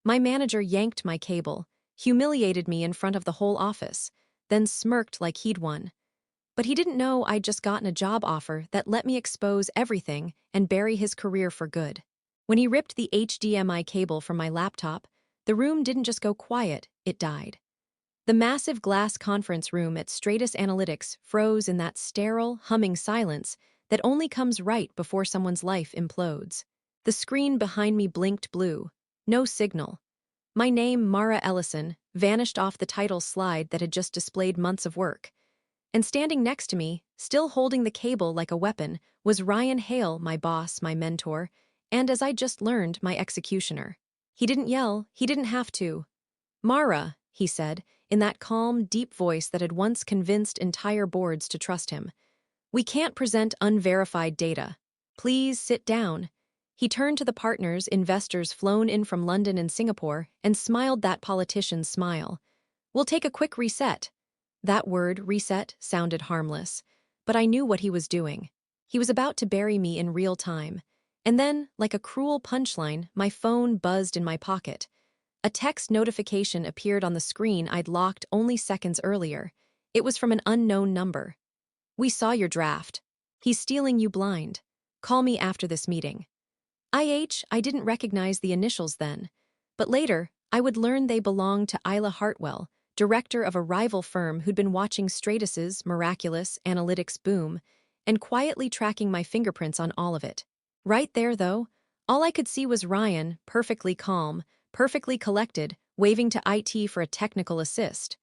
My manager yanked my cable, humiliated me in front of the whole office, then smirked like he'd won. But he didn't know I'd just gotten a job offer that let me expose everything and bury his career for good. When he ripped the HDMI cable from my laptop, the room didn't just go quiet, it died. The massive glass conference room at Stratus Analytics froze in that sterile, humming silence that only comes right before someone's life implodes. The screen behind me blinked blue. No signal. My name, Mara Ellison, vanished off the title slide that had just displayed months of work. And standing next to me, still holding the cable like a weapon, was Ryan Hale, my boss, my mentor, and as I just learned, my executioner. He didn't yell, he didn't have to. "Mara," he said, in that calm, deep voice that had once convinced entire boards to trust him. "We can't present unverified data. Please sit down." He turned to the partners, investors flown in from London and Singapore, and smiled that politician's smile. "We'll take a quick reset." That word, reset, sounded harmless, but I knew what he was doing. He was about to bury me in real time. And then, like a cruel punchline, my phone buzzed in my pocket. A text notification appeared on the screen I'd locked only seconds earlier. It was from an unknown number. "We saw your draft. He's stealing you blind. Call me after this meeting." I didn't recognize the initials then, but later, I would learn they belonged to Isla Hartwell, director of a rival firm who'd been watching Stratus's miraculous analytics boom and quietly tracking my fingerprints on all of it. Right there, though, all I could see was Ryan, perfectly calm, perfectly collected, waving to IT for a technical assist.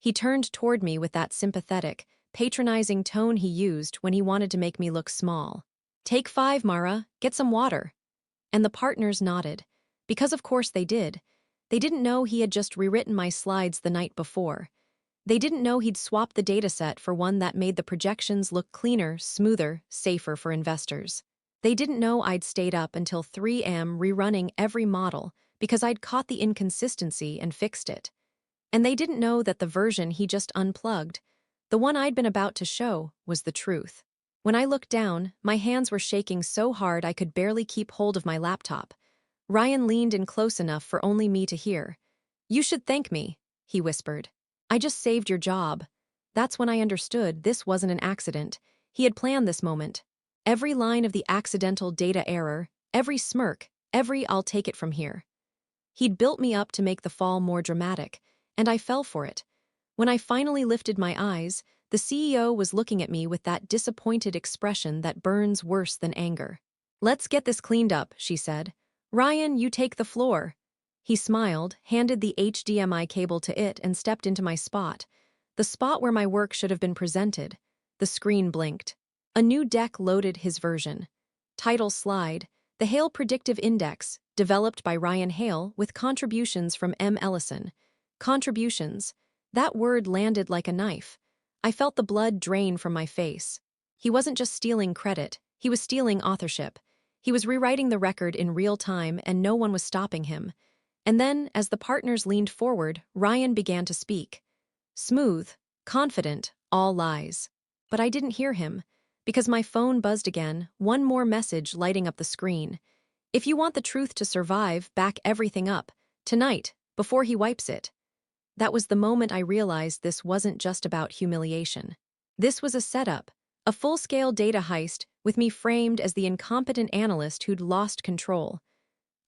He turned toward me with that sympathetic, patronizing tone he used when he wanted to make me look small. "Take 5, Mara. Get some water." And the partners nodded, because of course they did. They didn't know he had just rewritten my slides the night before. They didn't know he'd swapped the dataset for one that made the projections look cleaner, smoother, safer for investors. They didn't know I'd stayed up until 3 a.m. rerunning every model because I'd caught the inconsistency and fixed it. And they didn't know that the version he just unplugged, the one I'd been about to show, was the truth. When I looked down, my hands were shaking so hard I could barely keep hold of my laptop. Ryan leaned in close enough for only me to hear. "You should thank me," he whispered. "I just saved your job." That's when I understood this wasn't an accident. He had planned this moment. Every line of the accidental data error, every smirk, every "I'll take it from here." He'd built me up to make the fall more dramatic, and I fell for it. When I finally lifted my eyes, the CEO was looking at me with that disappointed expression that burns worse than anger. "Let's get this cleaned up," she said. "Ryan, you take the floor." He smiled, handed the HDMI cable to it, and stepped into my spot. The spot where my work should have been presented. The screen blinked. A new deck loaded his version. Title slide, the Hale Predictive Index, developed by Ryan Hale with contributions from M. Ellison. Contributions. That word landed like a knife. I felt the blood drain from my face. He wasn't just stealing credit, he was stealing authorship. He was rewriting the record in real time, and no one was stopping him. And then, as the partners leaned forward, Ryan began to speak. Smooth, confident, all lies. But I didn't hear him, because my phone buzzed again, one more message lighting up the screen. "If you want the truth to survive, back everything up. Tonight, before he wipes it." That was the moment I realized this wasn't just about humiliation. This was a setup, a full-scale data heist with me framed as the incompetent analyst who'd lost control.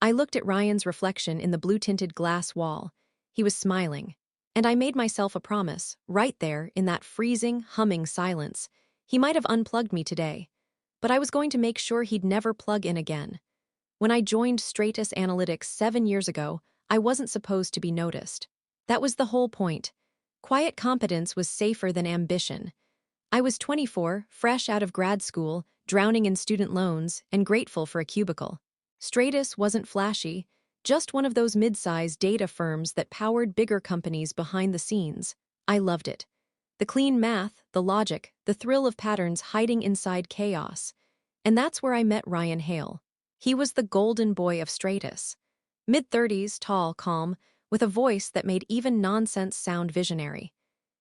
I looked at Ryan's reflection in the blue-tinted glass wall. He was smiling. And I made myself a promise, right there in that freezing, humming silence. He might have unplugged me today, but I was going to make sure he'd never plug in again. When I joined Stratus Analytics 7 years ago, I wasn't supposed to be noticed. That was the whole point. Quiet competence was safer than ambition. I was 24, fresh out of grad school, drowning in student loans, and grateful for a cubicle. Stratus wasn't flashy, just one of those mid-sized data firms that powered bigger companies behind the scenes. I loved it. The clean math, the logic, the thrill of patterns hiding inside chaos. And that's where I met Ryan Hale. He was the golden boy of Stratus. Mid-30s, tall, calm, with a voice that made even nonsense sound visionary.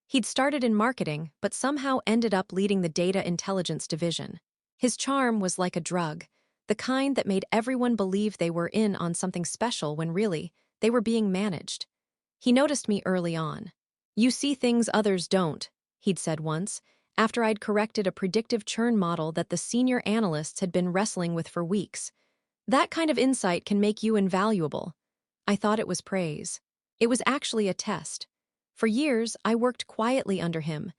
He'd started in marketing, but somehow ended up leading the data intelligence division. His charm was like a drug, the kind that made everyone believe they were in on something special when really, They were being managed. He noticed me early on. "You see things others don't," he'd said once, after I'd corrected a predictive churn model that the senior analysts had been wrestling with for weeks. "That kind of insight can make you invaluable." I thought it was praise. It was actually a test. For years, I worked quietly under him,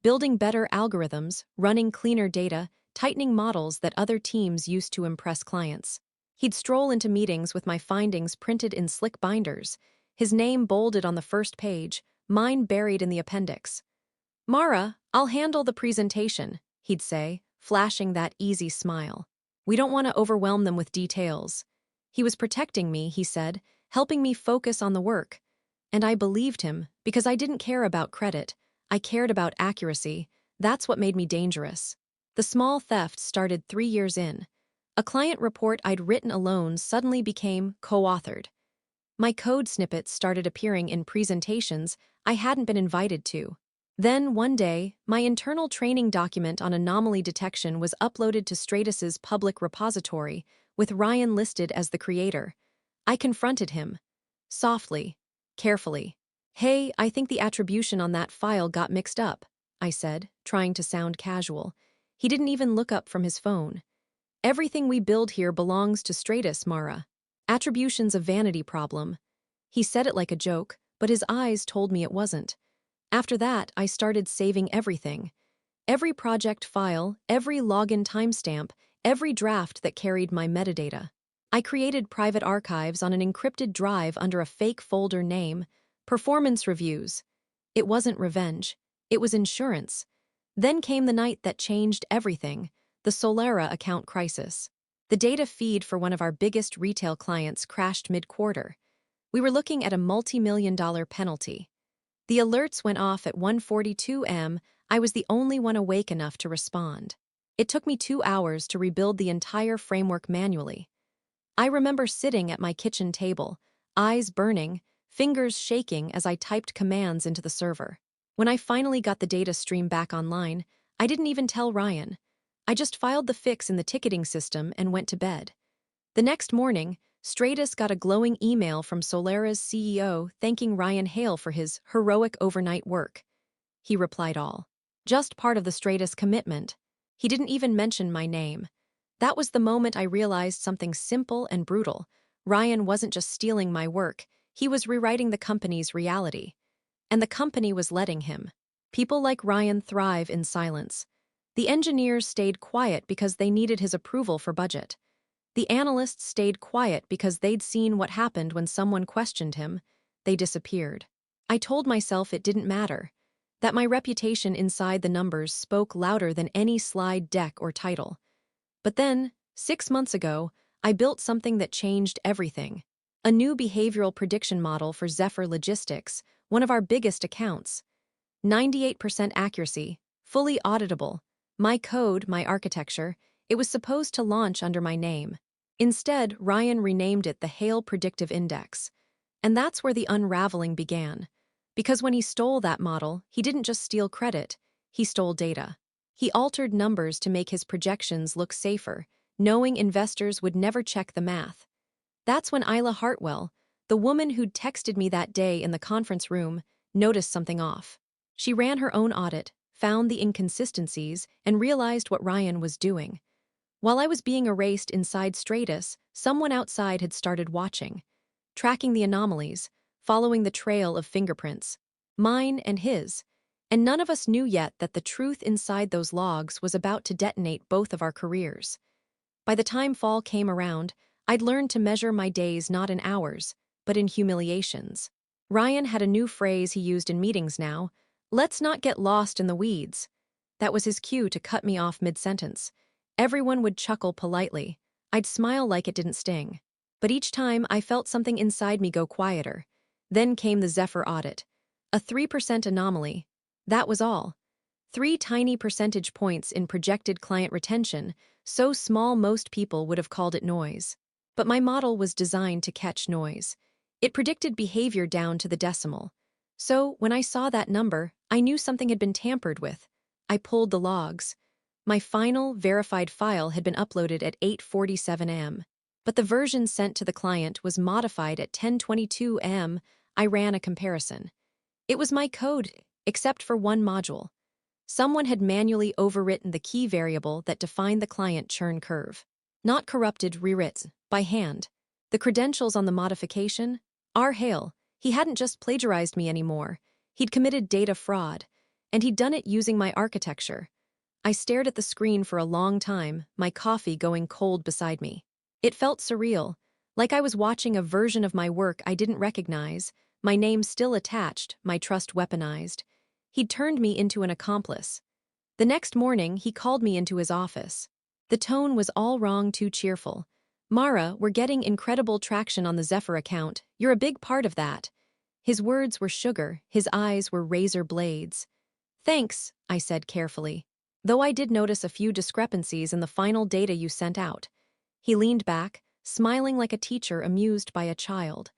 building better algorithms, running cleaner data, tightening models that other teams used to impress clients. He'd stroll into meetings with my findings printed in slick binders, his name bolded on the first page, mine buried in the appendix. "Mara, I'll handle the presentation," he'd say, flashing that easy smile. "We don't want to overwhelm them with details." He was protecting me, he said, helping me focus on the work. And I believed him, because I didn't care about credit. I cared about accuracy. That's what made me dangerous. The small thefts started 3 years in. A client report I'd written alone suddenly became co-authored. My code snippets started appearing in presentations I hadn't been invited to. Then, one day, my internal training document on anomaly detection was uploaded to Stratus's public repository, with Ryan listed as the creator. I confronted him. Softly, carefully. "Hey, I think the attribution on that file got mixed up," I said, trying to sound casual. He didn't even look up from his phone. "Everything we build here belongs to Stratus, Mara. Attribution's a vanity problem." He said it like a joke, but his eyes told me it wasn't. After that, I started saving everything. Every project file, every login timestamp, every draft that carried my metadata. I created private archives on an encrypted drive under a fake folder name, Performance Reviews. It wasn't revenge. It was insurance. Then came the night that changed everything, the Solera account crisis. The data feed for one of our biggest retail clients crashed mid-quarter. We were looking at a multi-million-dollar penalty. The alerts went off at 1:42 am. I was the only one awake enough to respond. It took me 2 hours to rebuild the entire framework manually. I remember sitting at my kitchen table, eyes burning, fingers shaking as I typed commands into the server. When I finally got the data stream back online, I didn't even tell Ryan. I just filed the fix in the ticketing system and went to bed. The next morning, Stratus got a glowing email from Solera's CEO thanking Ryan Hale for his heroic overnight work. He replied all. Just part of the Stratus commitment. He didn't even mention my name. That was the moment I realized something simple and brutal. Ryan wasn't just stealing my work, he was rewriting the company's reality. And the company was letting him. People like Ryan thrive in silence. The engineers stayed quiet because they needed his approval for budget. The analysts stayed quiet because they'd seen what happened when someone questioned him. They disappeared. I told myself it didn't matter, that my reputation inside the numbers spoke louder than any slide deck or title. But then, 6 months ago, I built something that changed everything. A new behavioral prediction model for Zephyr Logistics, one of our biggest accounts. 98% accuracy, fully auditable. My code, my architecture, it was supposed to launch under my name. Instead, Ryan renamed it the Hale Predictive Index. And that's where the unraveling began. Because when he stole that model, he didn't just steal credit, he stole data. He altered numbers to make his projections look safer, knowing investors would never check the math. That's when Isla Hartwell, the woman who'd texted me that day in the conference room, noticed something off. She ran her own audit, found the inconsistencies, and realized what Ryan was doing. While I was being erased inside Stratus, someone outside had started watching, tracking the anomalies, following the trail of fingerprints, mine and his. And none of us knew yet that the truth inside those logs was about to detonate both of our careers. By the time fall came around, I'd learned to measure my days not in hours, but in humiliations. Ryan had a new phrase he used in meetings now: "Let's not get lost in the weeds." That was his cue to cut me off mid-sentence. Everyone would chuckle politely. I'd smile like it didn't sting. But each time I felt something inside me go quieter. Then came the Zephyr audit. A 3% anomaly. That was all. 3 tiny percentage points in projected client retention, so small most people would have called it noise. But my model was designed to catch noise. It predicted behavior down to the decimal. So, when I saw that number, I knew something had been tampered with. I pulled the logs. My final, verified file had been uploaded at 8:47 am. But the version sent to the client was modified at 10:22 am. I ran a comparison. It was my code, except for one module. Someone had manually overwritten the key variable that defined the client churn curve. Not corrupted rewritten, by hand. The credentials on the modification? R. Hale. He hadn't just plagiarized me anymore. He'd committed data fraud. And he'd done it using my architecture. I stared at the screen for a long time, my coffee going cold beside me. It felt surreal, like I was watching a version of my work I didn't recognize, my name still attached, my trust weaponized. He'd turned me into an accomplice. The next morning, he called me into his office. The tone was all wrong, too cheerful. "Mara, we're getting incredible traction on the Zephyr account. You're a big part of that." His words were sugar, his eyes were razor blades. "Thanks," I said carefully. "Though I did notice a few discrepancies in the final data you sent out." He leaned back, smiling like a teacher amused by a child.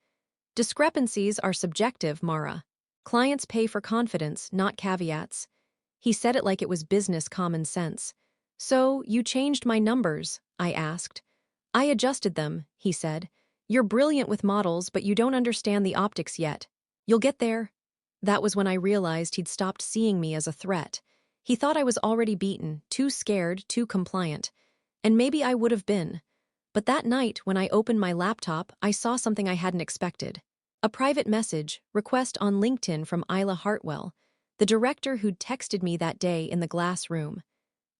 "Discrepancies are subjective, Mara. Clients pay for confidence, not caveats." He said it like it was business common sense. "So, you changed my numbers?" I asked. "I adjusted them," he said. "You're brilliant with models, but you don't understand the optics yet. You'll get there." That was when I realized he'd stopped seeing me as a threat. He thought I was already beaten, too scared, too compliant. And maybe I would have been. But that night, when I opened my laptop, I saw something I hadn't expected. A private message, request on LinkedIn from Isla Hartwell, the director who'd texted me that day in the glass room.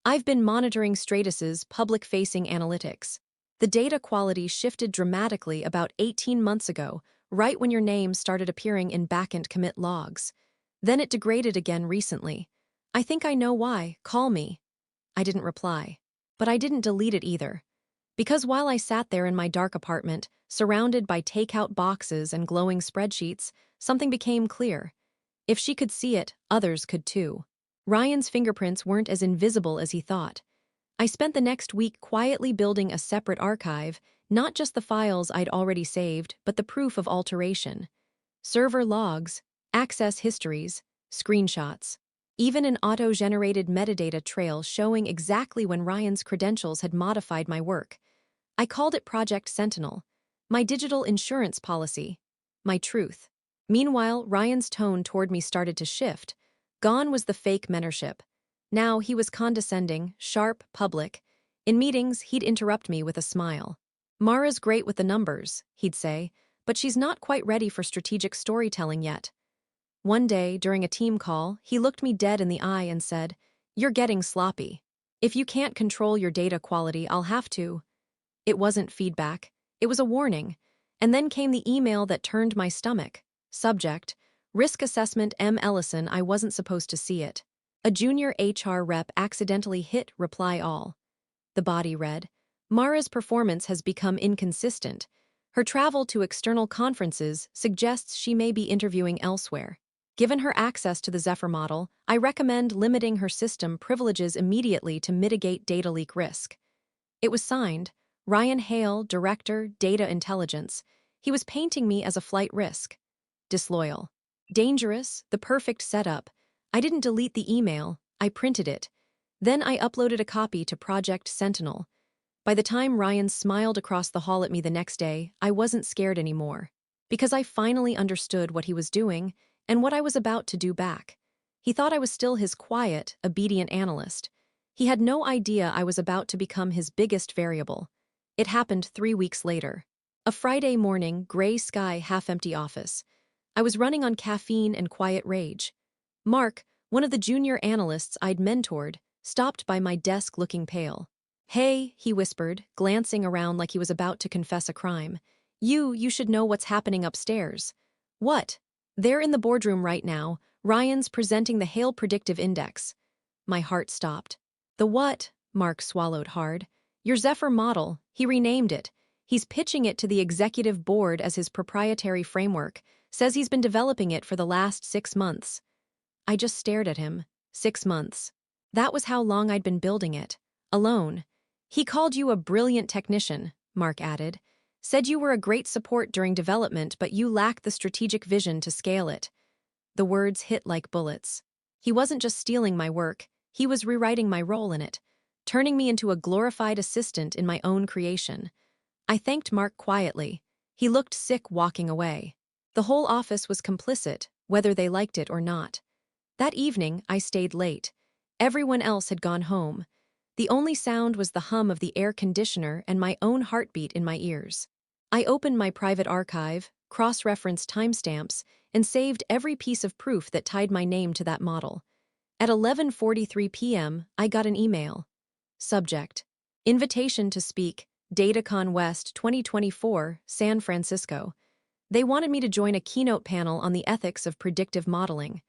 "I've been monitoring Stratus's public-facing analytics. The data quality shifted dramatically about 18 months ago, right when your name started appearing in backend commit logs. Then it degraded again recently. I think I know why. Call me." I didn't reply. But I didn't delete it either. Because while I sat there in my dark apartment, surrounded by takeout boxes and glowing spreadsheets, something became clear. If she could see it, others could too. Ryan's fingerprints weren't as invisible as he thought. I spent the next week quietly building a separate archive, not just the files I'd already saved, but the proof of alteration. Server logs, access histories, screenshots. Even an auto-generated metadata trail showing exactly when Ryan's credentials had modified my work. I called it Project Sentinel, my digital insurance policy, my truth. Meanwhile, Ryan's tone toward me started to shift. Gone was the fake mentorship. Now he was condescending, sharp, public. In meetings, he'd interrupt me with a smile. "Mara's great with the numbers," he'd say, "but she's not quite ready for strategic storytelling yet." One day, during a team call, he looked me dead in the eye and said, "You're getting sloppy. If you can't control your data quality, I'll have to." It wasn't feedback. It was a warning. And then came the email that turned my stomach. Subject: Risk Assessment M. Ellison. I wasn't supposed to see it. A junior HR rep accidentally hit reply all. The body read, "Mara's performance has become inconsistent. Her travel to external conferences suggests she may be interviewing elsewhere. Given her access to the Zephyr model, I recommend limiting her system privileges immediately to mitigate data leak risk." It was signed, Ryan Hale, Director, Data Intelligence. He was painting me as a flight risk. Disloyal. Dangerous, the perfect setup. I didn't delete the email, I printed it. Then I uploaded a copy to Project Sentinel. By the time Ryan smiled across the hall at me the next day, I wasn't scared anymore. Because I finally understood what he was doing and what I was about to do back. He thought I was still his quiet, obedient analyst. He had no idea I was about to become his biggest variable. It happened 3 weeks later. A Friday morning, gray sky, half-empty office. I was running on caffeine and quiet rage. Mark, one of the junior analysts I'd mentored, stopped by my desk looking pale. "Hey," he whispered, glancing around like he was about to confess a crime. You should know what's happening upstairs." "What?" "They're in the boardroom right now. Ryan's presenting the Hale Predictive Index." My heart stopped. "The what?" Mark swallowed hard. "Your Zephyr model. He renamed it. He's pitching it to the executive board as his proprietary framework. Says he's been developing it for the last 6 months." I just stared at him. 6 months. That was how long I'd been building it. Alone. "He called you a brilliant technician," Mark added. "Said you were a great support during development, but you lacked the strategic vision to scale it." The words hit like bullets. He wasn't just stealing my work, he was rewriting my role in it, turning me into a glorified assistant in my own creation. I thanked Mark quietly. He looked sick walking away. The whole office was complicit, whether they liked it or not. That evening, I stayed late. Everyone else had gone home. The only sound was the hum of the air conditioner and my own heartbeat in my ears. I opened my private archive, cross-referenced timestamps, and saved every piece of proof that tied my name to that model. At 11:43 p.m., I got an email. Subject: Invitation to speak, DataCon West 2024, San Francisco. They wanted me to join a keynote panel on the ethics of predictive modeling.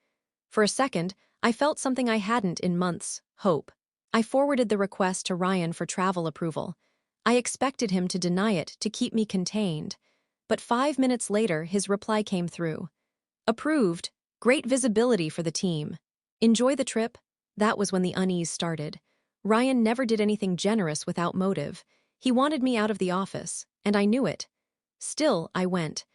For a second, I felt something I hadn't in months: hope. I forwarded the request to Ryan for travel approval. I expected him to deny it to keep me contained. But 5 minutes later, his reply came through. Approved. Great visibility for the team. Enjoy the trip. That was when the unease started. Ryan never did anything generous without motive. He wanted me out of the office, and I knew it. Still, I went.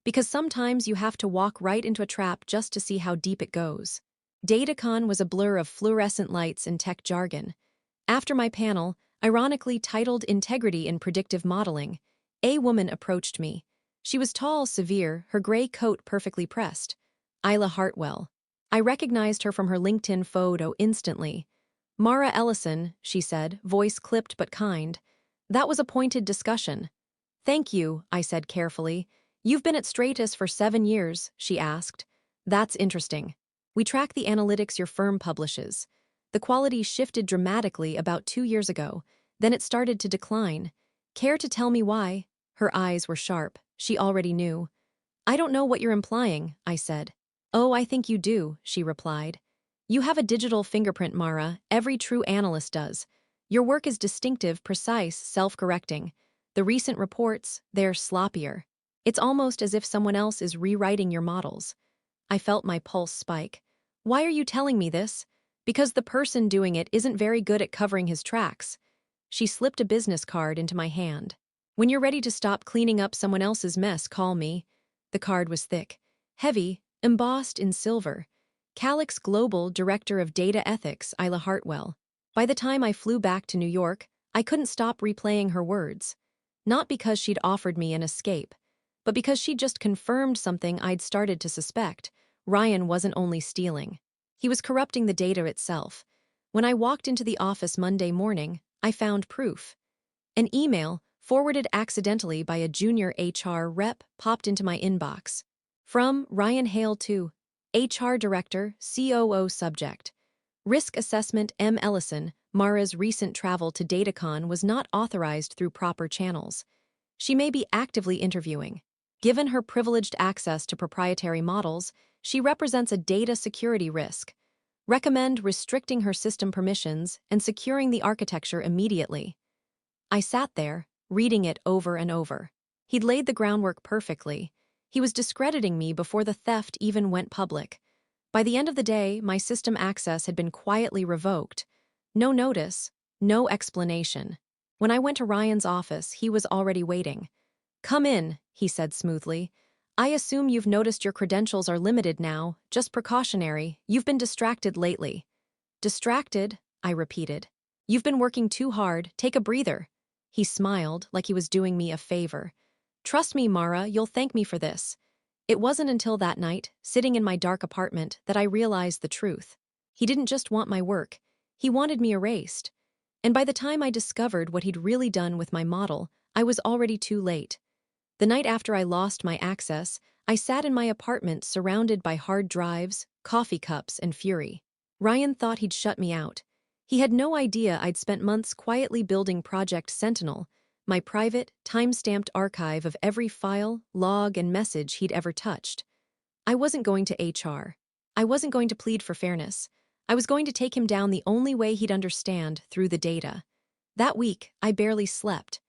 Because sometimes you have to walk right into a trap just to see how deep it goes. DataCon was a blur of fluorescent lights and tech jargon. After my panel, ironically titled Integrity in Predictive Modeling, a woman approached me. She was tall, severe, her gray coat perfectly pressed. Isla Hartwell. I recognized her from her LinkedIn photo instantly. Mara Ellison, she said, voice clipped but kind. That was a pointed discussion. Thank you, I said carefully. You've been at Stratus for 7 years, she asked. That's interesting. We track the analytics your firm publishes. The quality shifted dramatically about 2 years ago. Then it started to decline. Care to tell me why? Her eyes were sharp. She already knew. I don't know what you're implying, I said. Oh, I think you do, she replied. You have a digital fingerprint, Mara. Every true analyst does. Your work is distinctive, precise, self-correcting. The recent reports, they're sloppier. It's almost as if someone else is rewriting your models. I felt my pulse spike. Why are you telling me this? Because the person doing it isn't very good at covering his tracks. She slipped a business card into my hand. When you're ready to stop cleaning up someone else's mess, call me. The card was thick, heavy, embossed in silver. Calix Global Director of Data Ethics, Isla Hartwell. By the time I flew back to New York, I couldn't stop replaying her words. Not because she'd offered me an escape, but because she'd just confirmed something I'd started to suspect. Ryan wasn't only stealing. He was corrupting the data itself. When I walked into the office Monday morning, I found proof. An email, forwarded accidentally by a junior HR rep, popped into my inbox. From Ryan Hale to HR Director, COO Subject. Risk Assessment M. Ellison, Mara's recent travel to DataCon was not authorized through proper channels. She may be actively interviewing. Given her privileged access to proprietary models, she represents a data security risk. Recommend restricting her system permissions and securing the architecture immediately. I sat there, reading it over and over. He'd laid the groundwork perfectly. He was discrediting me before the theft even went public. By the end of the day, my system access had been quietly revoked. No notice, no explanation. When I went to Ryan's office, he was already waiting. Come in, he said smoothly. I assume you've noticed your credentials are limited now, just precautionary. You've been distracted lately. Distracted? I repeated. You've been working too hard. Take a breather. He smiled, like he was doing me a favor. Trust me, Mara, you'll thank me for this. It wasn't until that night, sitting in my dark apartment, that I realized the truth. He didn't just want my work. He wanted me erased. And by the time I discovered what he'd really done with my model, I was already too late. The night after I lost my access, I sat in my apartment surrounded by hard drives, coffee cups, and fury. Ryan thought he'd shut me out. He had no idea I'd spent months quietly building Project Sentinel, my private, time-stamped archive of every file, log, and message he'd ever touched. I wasn't going to HR. I wasn't going to plead for fairness. I was going to take him down the only way he'd understand, through the data. That week, I barely slept.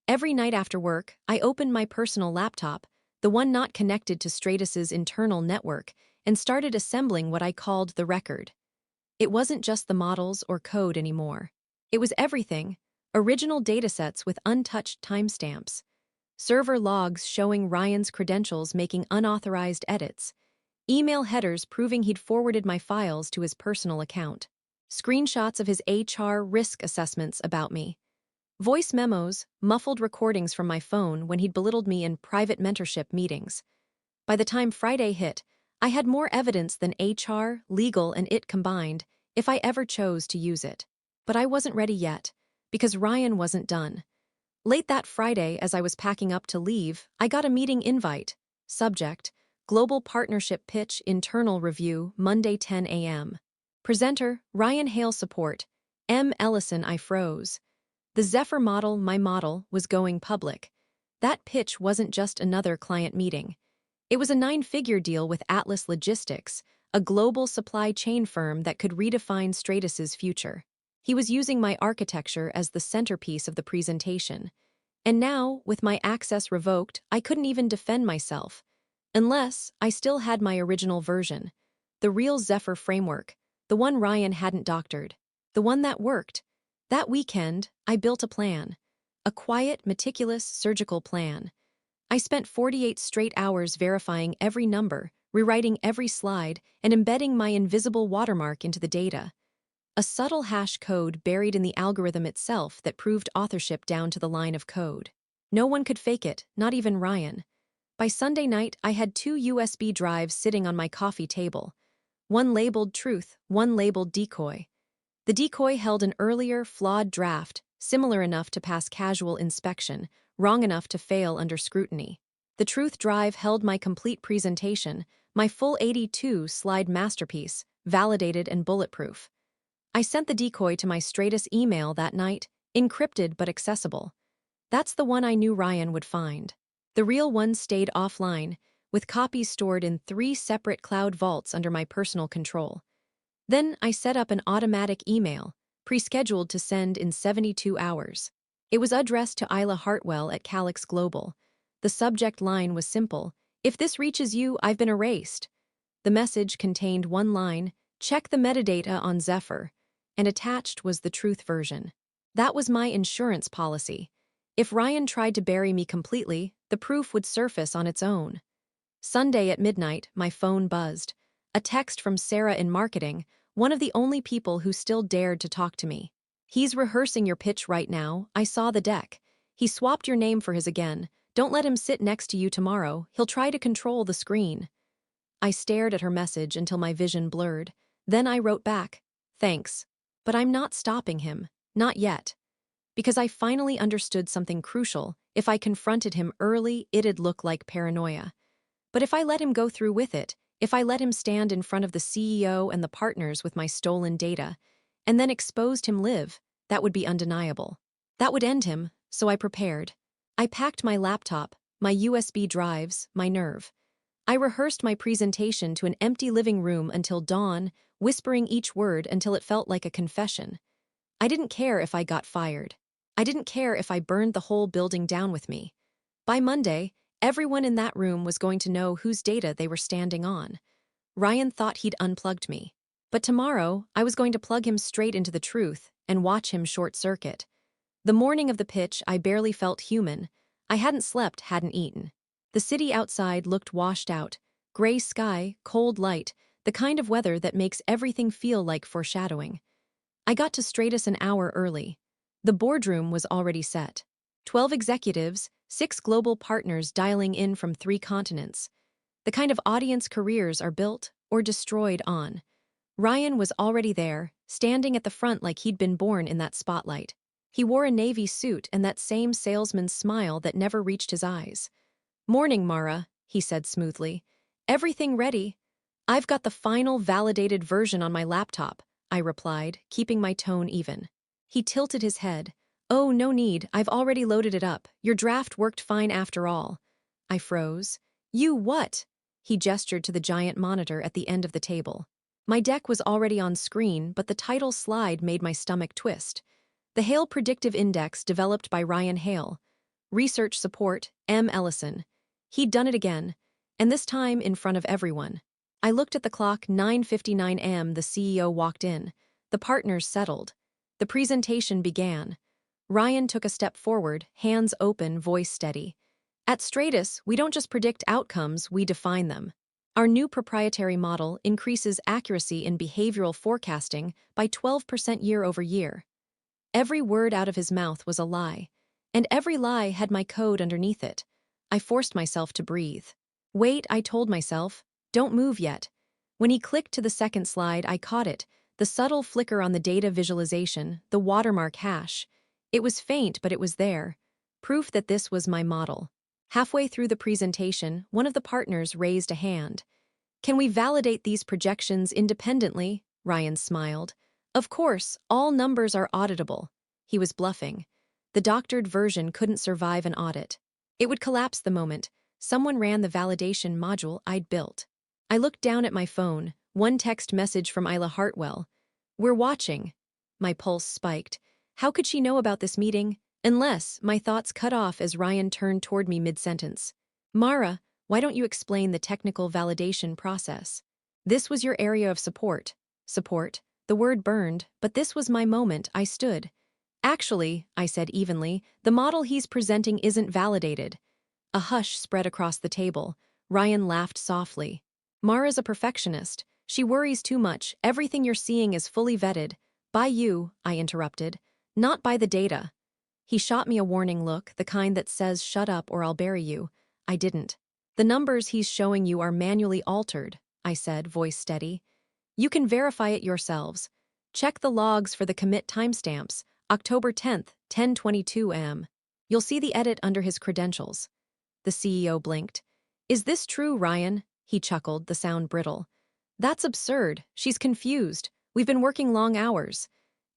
Every night after work, I opened my personal laptop, the one not connected to Stratus's internal network, and started assembling what I called the record. It wasn't just the models or code anymore. It was everything: original datasets with untouched timestamps, server logs showing Ryan's credentials making unauthorized edits, email headers proving he'd forwarded my files to his personal account, screenshots of his HR risk assessments about me. Voice memos, muffled recordings from my phone when he'd belittled me in private mentorship meetings. By the time Friday hit, I had more evidence than HR, legal, and it combined, if I ever chose to use it. But I wasn't ready yet, because Ryan wasn't done. Late that Friday, as I was packing up to leave, I got a meeting invite. Subject: Global Partnership Pitch Internal Review, Monday 10 a.m. Presenter: Ryan Hale Support. M. Ellison. I froze. The Zephyr model, my model, was going public. That pitch wasn't just another client meeting. It was a 9-figure deal with Atlas Logistics, a global supply chain firm that could redefine Stratus's future. He was using my architecture as the centerpiece of the presentation. And now, with my access revoked, I couldn't even defend myself. Unless I still had my original version. The real Zephyr framework, the one Ryan hadn't doctored. The one that worked. That weekend, I built a plan. A quiet, meticulous, surgical plan. I spent 48 straight hours verifying every number, rewriting every slide, and embedding my invisible watermark into the data. A subtle hash code buried in the algorithm itself that proved authorship down to the line of code. No one could fake it, not even Ryan. By Sunday night, I had 2 USB drives sitting on my coffee table. One labeled truth, one labeled decoy. The decoy held an earlier, flawed draft, similar enough to pass casual inspection, wrong enough to fail under scrutiny. The truth drive held my complete presentation, my full 82-slide masterpiece, validated and bulletproof. I sent the decoy to my Stratus email that night, encrypted but accessible. That's the one I knew Ryan would find. The real one stayed offline, with copies stored in 3 separate cloud vaults under my personal control. Then I set up an automatic email, pre-scheduled to send in 72 hours. It was addressed to Isla Hartwell at Calix Global. The subject line was simple: "If this reaches you, I've been erased." The message contained one line: "Check the metadata on Zephyr," and attached was the truth version. That was my insurance policy. If Ryan tried to bury me completely, the proof would surface on its own. Sunday at midnight, my phone buzzed. A text from Sarah in marketing, one of the only people who still dared to talk to me. "He's rehearsing your pitch right now. I saw the deck. He swapped your name for his again. Don't let him sit next to you tomorrow. He'll try to control the screen." I stared at her message until my vision blurred. Then I wrote back, "Thanks. But I'm not stopping him. Not yet." Because I finally understood something crucial. If I confronted him early, it'd look like paranoia. But if I let him go through with it, if I let him stand in front of the CEO and the partners with my stolen data, and then exposed him live, that would be undeniable. That would end him, so I prepared. I packed my laptop, my USB drives, my nerve. I rehearsed my presentation to an empty living room until dawn, whispering each word until it felt like a confession. I didn't care if I got fired. I didn't care if I burned the whole building down with me. By Monday, everyone in that room was going to know whose data they were standing on. Ryan thought he'd unplugged me. But tomorrow, I was going to plug him straight into the truth and watch him short-circuit. The morning of the pitch, I barely felt human. I hadn't slept, hadn't eaten. The city outside looked washed out. Gray sky, cold light, the kind of weather that makes everything feel like foreshadowing. I got to Stratus an hour early. The boardroom was already set. 12 executives, 6 global partners dialing in from 3 continents. The kind of audience careers are built or destroyed on. Ryan was already there, standing at the front like he'd been born in that spotlight. He wore a navy suit and that same salesman's smile that never reached his eyes. "Morning, Mara," he said smoothly. "Everything ready?" "I've got the final validated version on my laptop," I replied, keeping my tone even. He tilted his head. "Oh, no need, I've already loaded it up. Your draft worked fine after all." I froze. "You what?" He gestured to the giant monitor at the end of the table. My deck was already on screen, but the title slide made my stomach twist. The Hale Predictive Index developed by Ryan Hale. Research support, M. Ellison. He'd done it again, and this time in front of everyone. I looked at the clock. 9:59 a.m. The CEO walked in. The partners settled. The presentation began. Ryan took a step forward, hands open, voice steady. "At Stratus, we don't just predict outcomes, we define them. Our new proprietary model increases accuracy in behavioral forecasting by 12% year over year." Every word out of his mouth was a lie. And every lie had my code underneath it. I forced myself to breathe. Wait, I told myself. Don't move yet. When he clicked to the second slide, I caught it. The subtle flicker on the data visualization, the watermark hash. It was faint, but it was there. Proof that this was my model. Halfway through the presentation, one of the partners raised a hand. Can we validate these projections independently? Ryan smiled. Of course, all numbers are auditable. He was bluffing. The doctored version couldn't survive an audit. It would collapse the moment someone ran the validation module I'd built. I looked down at my phone, one text message from Isla Hartwell. We're watching. My pulse spiked. How could she know about this meeting? Unless, my thoughts cut off as Ryan turned toward me mid-sentence. Mara, why don't you explain the technical validation process? This was your area of support. Support. The word burned, but this was my moment. I stood. Actually, I said evenly, the model he's presenting isn't validated. A hush spread across the table. Ryan laughed softly. Mara's a perfectionist. She worries too much. Everything you're seeing is fully vetted. By you, I interrupted. Not by the data. He shot me a warning look, the kind that says shut up or I'll bury you. I didn't. The numbers he's showing you are manually altered, I said, voice steady. You can verify it yourselves. Check the logs for the commit timestamps, October 10th, 10:22 am. You'll see the edit under his credentials. The CEO blinked. Is this true, Ryan? He chuckled, the sound brittle. That's absurd. She's confused. We've been working long hours.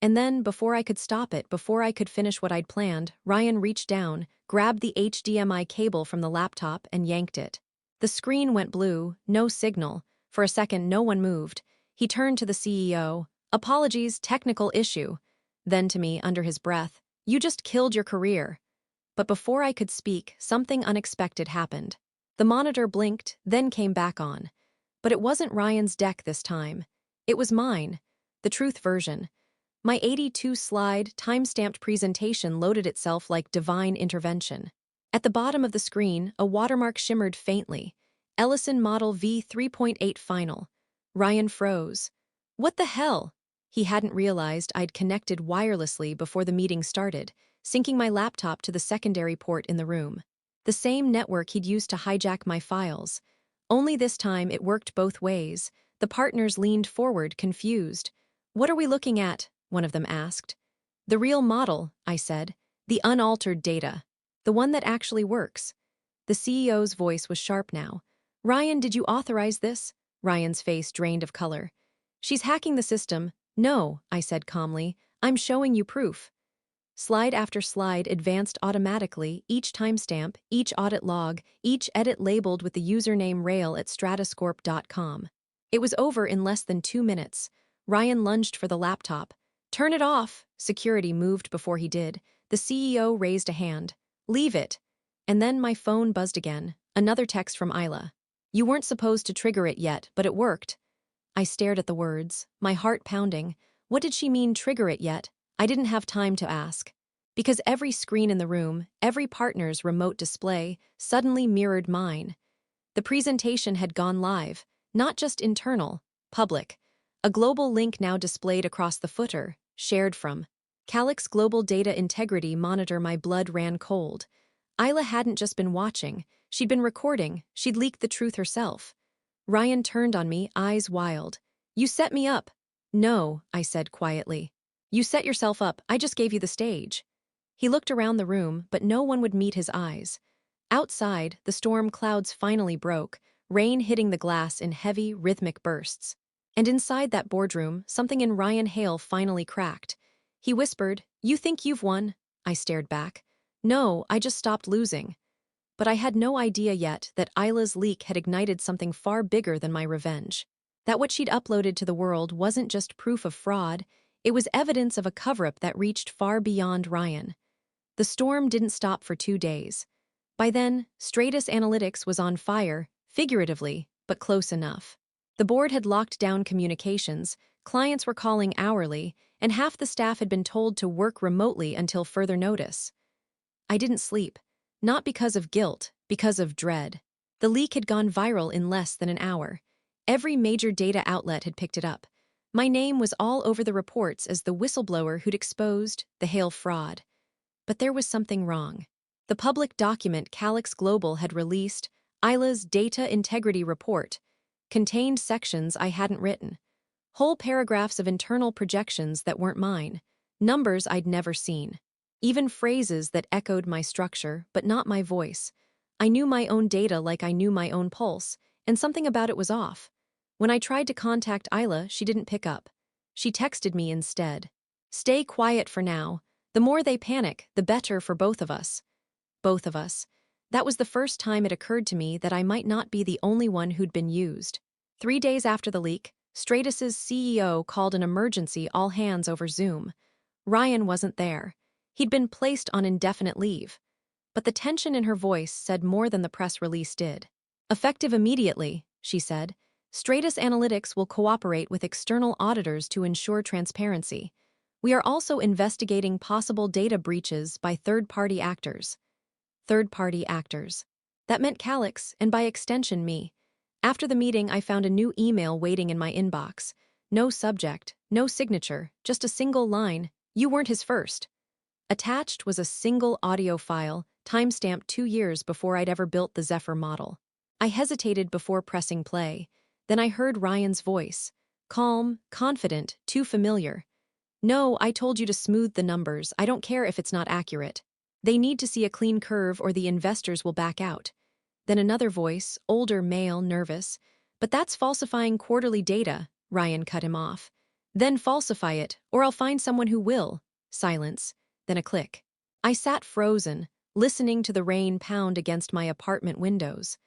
And then, before I could stop it, before I could finish what I'd planned, Ryan reached down, grabbed the HDMI cable from the laptop, and yanked it. The screen went blue, no signal. For a second, no one moved. He turned to the CEO. Apologies, technical issue. Then to me, under his breath, you just killed your career. But before I could speak, something unexpected happened. The monitor blinked, then came back on. But it wasn't Ryan's deck this time. It was mine. The truth version. My 82-slide, time-stamped presentation loaded itself like divine intervention. At the bottom of the screen, a watermark shimmered faintly. Ellison Model V3.8 Final. Ryan froze. What the hell? He hadn't realized I'd connected wirelessly before the meeting started, syncing my laptop to the secondary port in the room. The same network he'd used to hijack my files. Only this time it worked both ways. The partners leaned forward, confused. What are we looking at? One of them asked. The real model, I said. The unaltered data. The one that actually works. The CEO's voice was sharp now. Ryan, did you authorize this? Ryan's face drained of color. She's hacking the system. No, I said calmly. I'm showing you proof. Slide after slide advanced automatically, each timestamp, each audit log, each edit labeled with the username rail@stratuscorp.com. It was over in less than 2 minutes. Ryan lunged for the laptop. Turn it off! Security moved before he did. The CEO raised a hand. Leave it. And then my phone buzzed again. Another text from Isla. You weren't supposed to trigger it yet, but it worked. I stared at the words, my heart pounding. What did she mean, trigger it yet? I didn't have time to ask. Because every screen in the room, every partner's remote display, suddenly mirrored mine. The presentation had gone live, not just internal, public. A global link now displayed across the footer, shared from Calix Global Data Integrity Monitor. My blood ran cold. Isla hadn't just been watching, she'd been recording, she'd leaked the truth herself. Ryan turned on me, eyes wild. You set me up. No, I said quietly. You set yourself up, I just gave you the stage. He looked around the room, but no one would meet his eyes. Outside, the storm clouds finally broke, rain hitting the glass in heavy, rhythmic bursts. And inside that boardroom, something in Ryan Hale finally cracked. He whispered, You think you've won? I stared back. No, I just stopped losing. But I had no idea yet that Isla's leak had ignited something far bigger than my revenge. That what she'd uploaded to the world wasn't just proof of fraud, it was evidence of a cover-up that reached far beyond Ryan. The storm didn't stop for 2 days. By then, Stratus Analytics was on fire, figuratively, but close enough. The board had locked down communications, clients were calling hourly, and half the staff had been told to work remotely until further notice. I didn't sleep, not because of guilt, because of dread. The leak had gone viral in less than an hour. Every major data outlet had picked it up. My name was all over the reports as the whistleblower who'd exposed the Hale fraud. But there was something wrong. The public document Calix Global had released, Isla's Data Integrity Report, contained sections I hadn't written. Whole paragraphs of internal projections that weren't mine. Numbers I'd never seen. Even phrases that echoed my structure, but not my voice. I knew my own data like I knew my own pulse, and something about it was off. When I tried to contact Isla, she didn't pick up. She texted me instead. "Stay quiet for now. The more they panic, the better for both of us." Both of us. That was the first time it occurred to me that I might not be the only one who'd been used. 3 days after the leak, Stratus's CEO called an emergency all hands over Zoom. Ryan wasn't there. He'd been placed on indefinite leave. But the tension in her voice said more than the press release did. "Effective immediately," she said, "Stratus Analytics will cooperate with external auditors to ensure transparency. We are also investigating possible data breaches by third-party actors." Third-party actors. That meant Calix, and by extension me. After the meeting, I found a new email waiting in my inbox. No subject, no signature, just a single line. "You weren't his first." Attached was a single audio file, timestamped 2 years before I'd ever built the Zephyr model. I hesitated before pressing play. Then I heard Ryan's voice. Calm, confident, too familiar. "No, I told you to smooth the numbers. I don't care if it's not accurate. They need to see a clean curve or the investors will back out." Then another voice, older male, nervous. "But that's falsifying quarterly data," Ryan cut him off. "Then falsify it, or I'll find someone who will." Silence. Then a click. I sat frozen, listening to the rain pound against my apartment windows.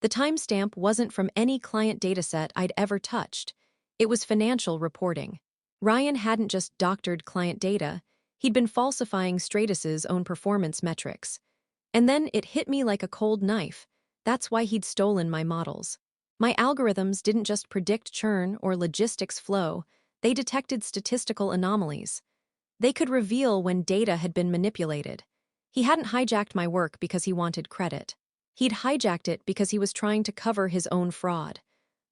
The timestamp wasn't from any client dataset I'd ever touched. It was financial reporting. Ryan hadn't just doctored client data, he'd been falsifying Stratus's own performance metrics. And then it hit me like a cold knife. That's why he'd stolen my models. My algorithms didn't just predict churn or logistics flow, they detected statistical anomalies. They could reveal when data had been manipulated. He hadn't hijacked my work because he wanted credit. He'd hijacked it because he was trying to cover his own fraud.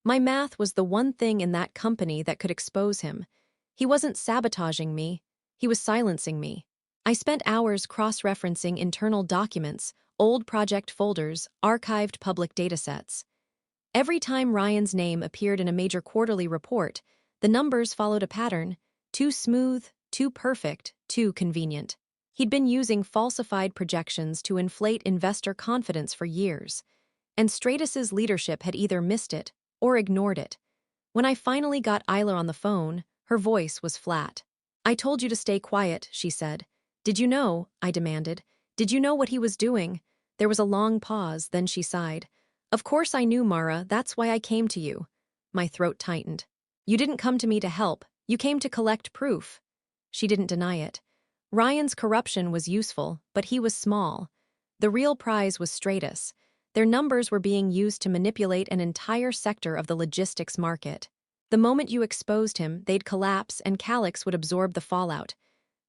My math was the one thing in that company that could expose him. He wasn't sabotaging me, he was silencing me. I spent hours cross-referencing internal documents, old project folders, archived public datasets. Every time Ryan's name appeared in a major quarterly report, the numbers followed a pattern: too smooth, too perfect, too convenient. He'd been using falsified projections to inflate investor confidence for years, and Stratus's leadership had either missed it or ignored it. When I finally got Isla on the phone, her voice was flat. "I told you to stay quiet," she said. "Did you know?" I demanded. "Did you know what he was doing?" There was a long pause, then she sighed. "Of course I knew, Mara, that's why I came to you." My throat tightened. "You didn't come to me to help, you came to collect proof." She didn't deny it. Ryan's corruption was useful, but he was small. The real prize was Stratus. Their numbers were being used to manipulate an entire sector of the logistics market. The moment you exposed him, they'd collapse and Calix would absorb the fallout.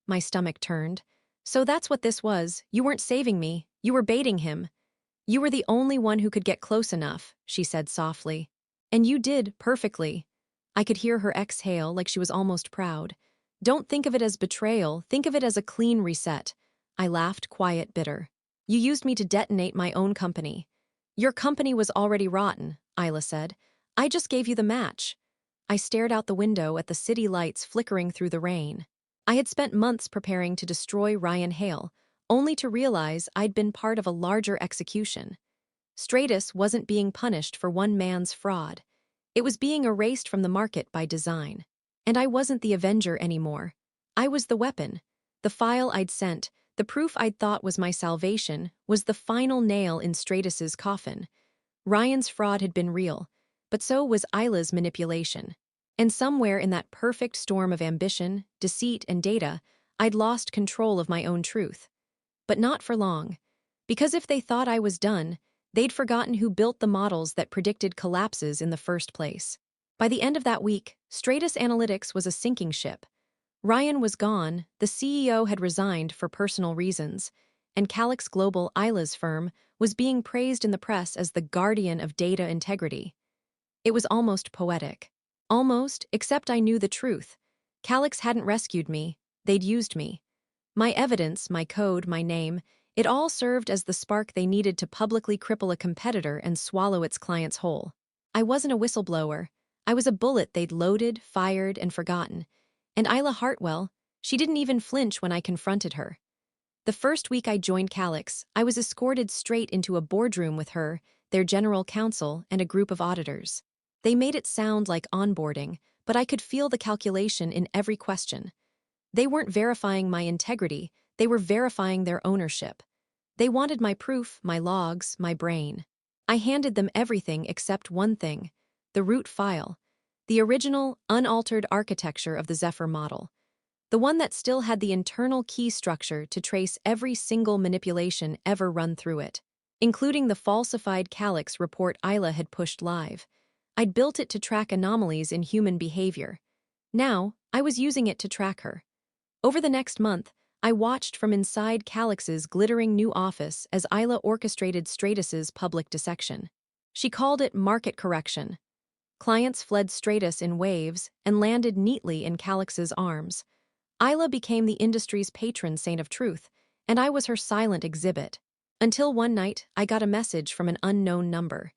My stomach turned. "So that's what this was. You weren't saving me. You were baiting him." "You were the only one who could get close enough," she said softly. "And you did, perfectly." I could hear her exhale like she was almost proud. "Don't think of it as betrayal, think of it as a clean reset." I laughed, quiet, bitter. "You used me to detonate my own company." "Your company was already rotten," Isla said. "I just gave you the match." I stared out the window at the city lights flickering through the rain. I had spent months preparing to destroy Ryan Hale, only to realize I'd been part of a larger execution. Stratus wasn't being punished for one man's fraud. It was being erased from the market by design. And I wasn't the avenger anymore. I was the weapon. The file I'd sent, the proof I'd thought was my salvation, was the final nail in Stratus's coffin. Ryan's fraud had been real, but so was Isla's manipulation. And somewhere in that perfect storm of ambition, deceit, and data, I'd lost control of my own truth. But not for long. Because if they thought I was done, they'd forgotten who built the models that predicted collapses in the first place. By the end of that week, Stratus Analytics was a sinking ship. Ryan was gone, the CEO had resigned for personal reasons, and Calix Global, Isla's firm, was being praised in the press as the guardian of data integrity. It was almost poetic. Almost, except I knew the truth. Calix hadn't rescued me, they'd used me. My evidence, my code, my name, it all served as the spark they needed to publicly cripple a competitor and swallow its clients whole. I wasn't a whistleblower. I was a bullet they'd loaded, fired, and forgotten. And Isla Hartwell, she didn't even flinch when I confronted her. The first week I joined Calix, I was escorted straight into a boardroom with her, their general counsel, and a group of auditors. They made it sound like onboarding, but I could feel the calculation in every question. They weren't verifying my integrity, they were verifying their ownership. They wanted my proof, my logs, my brain. I handed them everything except one thing: the root file, the original, unaltered architecture of the Zephyr model. The one that still had the internal key structure to trace every single manipulation ever run through it, including the falsified Calix report Isla had pushed live. I'd built it to track anomalies in human behavior. Now, I was using it to track her. Over the next month, I watched from inside Calix's glittering new office as Isla orchestrated Stratus's public dissection. She called it market correction. Clients fled Stratus in waves and landed neatly in Calix's arms. Isla became the industry's patron saint of truth, and I was her silent exhibit. Until one night, I got a message from an unknown number.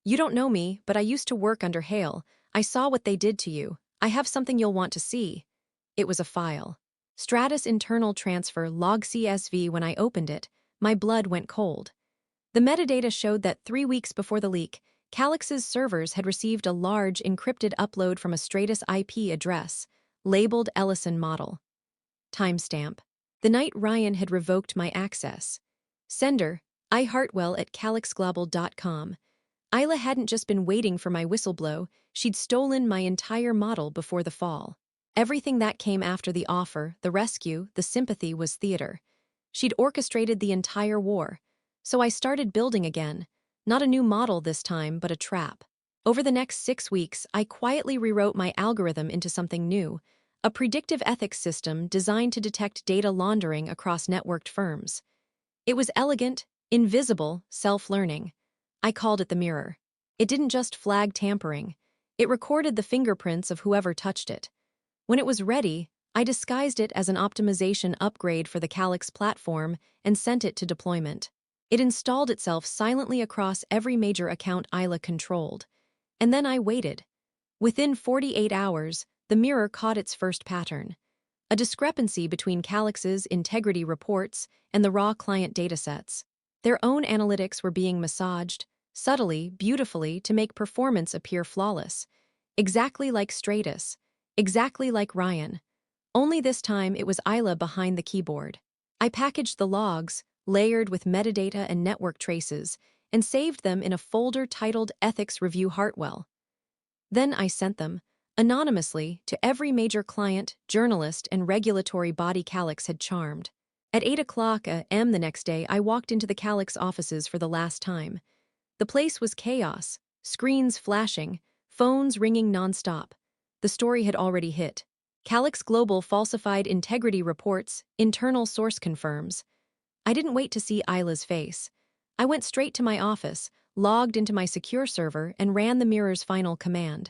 "You don't know me, but I used to work under Hale. I saw what they did to you. I have something you'll want to see." It was a file. Stratus internal transfer log CSV. When I opened it, my blood went cold. The metadata showed that 3 weeks before the leak, Calix's servers had received a large encrypted upload from a Stratus IP address, labeled Ellison model. Timestamp: the night Ryan had revoked my access. Sender: iHartwell@calixglobal.com. Isla hadn't just been waiting for my whistleblow, she'd stolen my entire model before the fall. Everything that came after the offer, the rescue, the sympathy was theater. She'd orchestrated the entire war. So I started building again. Not a new model this time, but a trap. Over the next 6 weeks, I quietly rewrote my algorithm into something new: a predictive ethics system designed to detect data laundering across networked firms. It was elegant, invisible, self-learning. I called it the mirror. It didn't just flag tampering. It recorded the fingerprints of whoever touched it. When it was ready, I disguised it as an optimization upgrade for the Calix platform and sent it to deployment. It installed itself silently across every major account Isla controlled. And then I waited. Within 48 hours, the mirror caught its first pattern: a discrepancy between Calix's integrity reports and the raw client datasets. Their own analytics were being massaged, subtly, beautifully, to make performance appear flawless. Exactly like Stratus. Exactly like Ryan. Only this time it was Isla behind the keyboard. I packaged the logs, layered with metadata and network traces, and saved them in a folder titled Ethics Review Hartwell. Then I sent them, anonymously, to every major client, journalist, and regulatory body Calix had charmed. At 8 o'clock a.m. the next day, I walked into the Calix offices for the last time. The place was chaos, screens flashing, phones ringing nonstop. The story had already hit. Calix Global falsified integrity reports, internal source confirms. I didn't wait to see Isla's face. I went straight to my office, logged into my secure server, and ran the mirror's final command: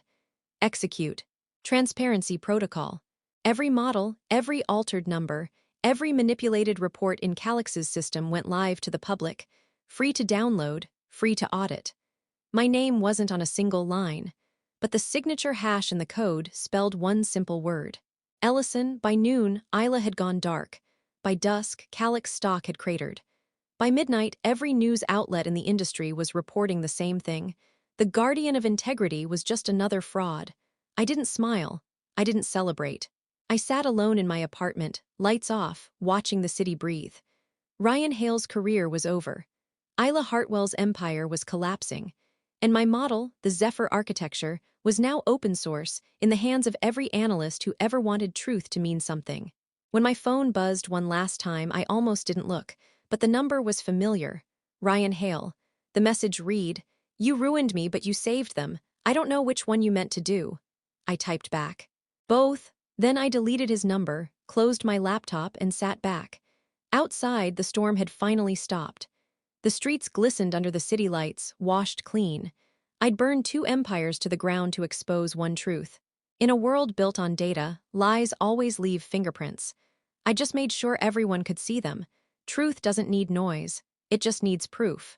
execute. Transparency protocol. Every model, every altered number, every manipulated report in Calix's system went live to the public, free to download, free to audit. My name wasn't on a single line, but the signature hash in the code spelled one simple word: Ellison. By noon, Isla had gone dark. By dusk, Calix stock had cratered. By midnight, every news outlet in the industry was reporting the same thing: the guardian of integrity was just another fraud. I didn't smile. I didn't celebrate. I sat alone in my apartment, lights off, watching the city breathe. Ryan Hale's career was over. Isla Hartwell's empire was collapsing. And my model, the Zephyr architecture, was now open source, in the hands of every analyst who ever wanted truth to mean something. When my phone buzzed one last time, I almost didn't look, but the number was familiar. Ryan Hale. The message read: "You ruined me, but you saved them. I don't know which one you meant to do." I typed back: "Both." Then I deleted his number, closed my laptop, and sat back. Outside, the storm had finally stopped. The streets glistened under the city lights, washed clean. I'd burned 2 empires to the ground to expose one truth. In a world built on data, lies always leave fingerprints. I just made sure everyone could see them. Truth doesn't need noise, it just needs proof.